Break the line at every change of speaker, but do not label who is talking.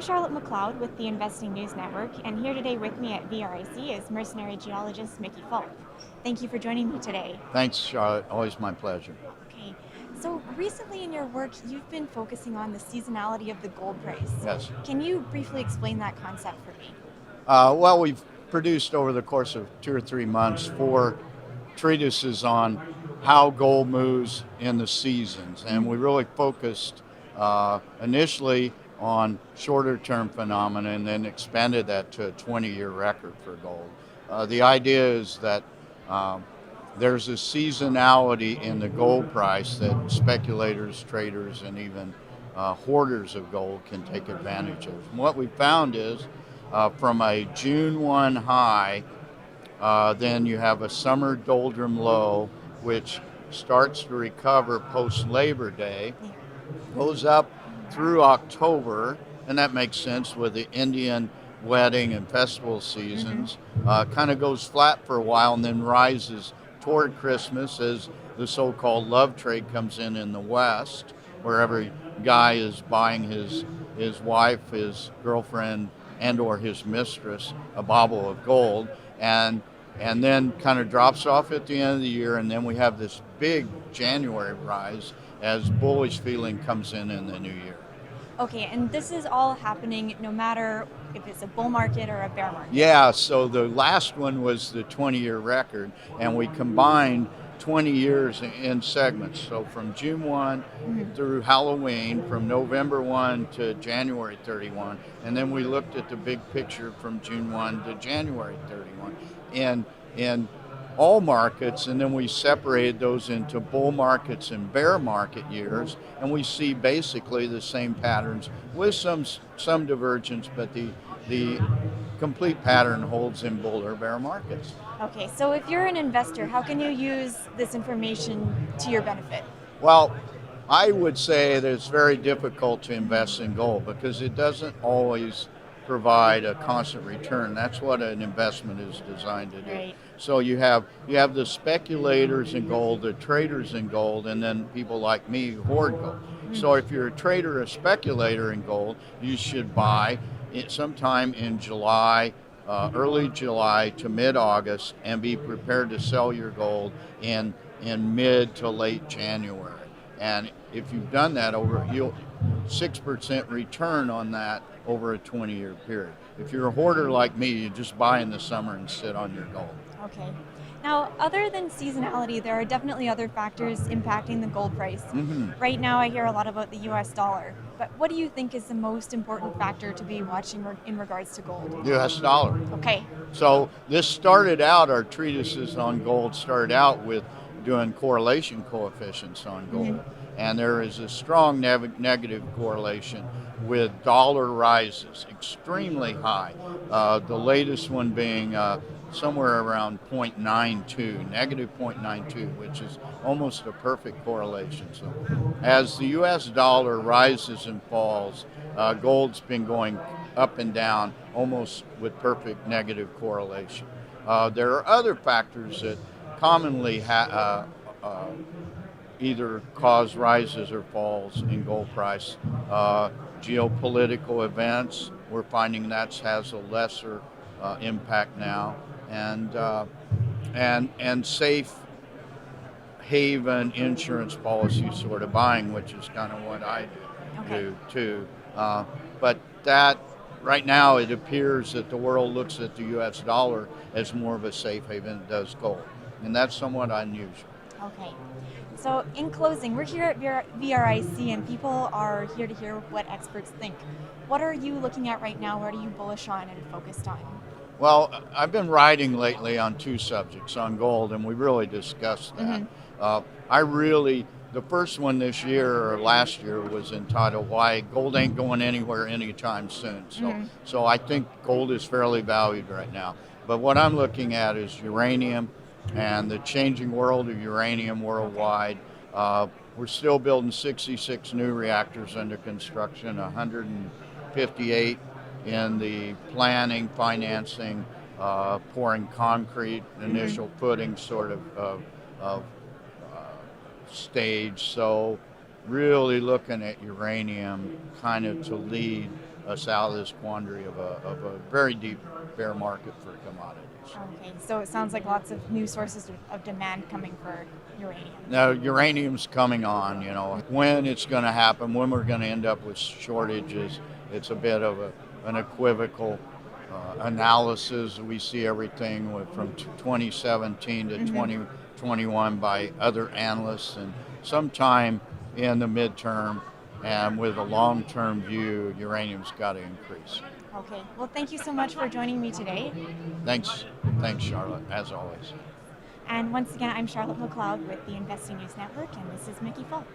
I'm Charlotte McLeod with the Investing News Network, and here today with me at VRIC is Mercenary Geologist Mickey Fulp. Thank you for joining me today.
Thanks, Charlotte. Always my pleasure.
Okay, so recently in your work, you've been focusing on the seasonality of the gold price.
Yes.
Can you briefly explain that concept for me?
Well, we've produced over the course of 2 or 3 months 4 treatises on how gold moves in the seasons, and we really focused initially on shorter term phenomena and then expanded that to a 20-year record for gold. The idea is that there's a seasonality in the gold price that speculators, traders, and even hoarders of gold can take advantage of. And what we found is from a June 1 high, then you have a summer doldrum low, which starts to recover post Labor Day, goes up through October, and that makes sense with the Indian wedding and festival seasons. Kind of goes flat for a while and then rises toward Christmas as the so-called love trade comes in the West, where every guy is buying his wife, his girlfriend, and or his mistress a bauble of gold, and then kind of drops off at the end of the year, and then we have this big January rise as bullish feeling comes in the new year.
Okay, and this is all happening no matter if it's a bull market or a bear market.
Yeah, so the last one was the 20-year record, and we combined 20 years in segments. So from June 1 through Halloween, from November 1 to January 31, and then we looked at the big picture from June 1 to January 31 in all markets, and then we separated those into bull markets and bear market years, and we see basically the same patterns with some divergence, but the complete pattern holds in bull or bear markets.
Okay, so if you're an investor, how can you use this information to your benefit?
Well, I would say that it's very difficult to invest in gold because it doesn't always provide a constant return. That's what an investment is designed to do.
Right.
So you have the speculators in gold, the traders in gold, and then people like me who hoard gold. So if you're a trader or a speculator in gold, you should buy it sometime in July, early July to mid-August, and be prepared to sell your gold in mid to late January. And if you've done that you'll 6% return on that over a 20-year period. If you're a hoarder like me, you just buy in the summer and sit on your gold.
Okay. Now, other than seasonality, there are definitely other factors impacting the gold price. Right now, I hear a lot about the US dollar. But what do you think is the most important factor to be watching in regards to gold?
US dollar.
Okay.
So this started out, our treatises on gold started out with doing correlation coefficients on gold. And there is a strong negative correlation with dollar rises, extremely high. The latest one being somewhere around 0.92, negative 0.92, which is almost a perfect correlation. So as the US dollar rises and falls, gold's been going up and down almost with perfect negative correlation. There are other factors that commonly either cause rises or falls in gold price. Geopolitical events, we're finding that has a lesser impact now, and safe haven insurance policy sort of buying, which is kind of what I do too. But that right now it appears that the world looks at the U.S. dollar as more of a safe haven than it does gold, and that's somewhat unusual.
Okay. So in closing, we're here at VRIC and people are here to hear what experts think. What are you looking at right now? What are you bullish on and focused on?
Well, I've been writing lately on two subjects, on gold, and we really discussed that. The first one this year or last year was entitled "Why Gold Ain't Going Anywhere Anytime Soon." So I think gold is fairly valued right now. But what I'm looking at is uranium and the changing world of uranium worldwide. We're still building 66 new reactors under construction, 158 in the planning, financing, pouring concrete, initial footing sort of stage. So really looking at uranium kind of to lead us out of this quandary of a very deep bear market for commodities.
Okay, so it sounds like lots of new sources of demand coming for uranium.
Now, uranium's coming on, you know. When it's going to happen, when we're going to end up with shortages, it's a bit of an equivocal analysis. We see everything from 2017 to 2021 by other analysts, and sometime in the midterm and with a long-term view, uranium's got to increase.
Okay, well, thank you so much for joining me today.
Thanks, Charlotte, as always.
And once again, I'm Charlotte McLeod with the Investing News Network, and this is Mickey Falk.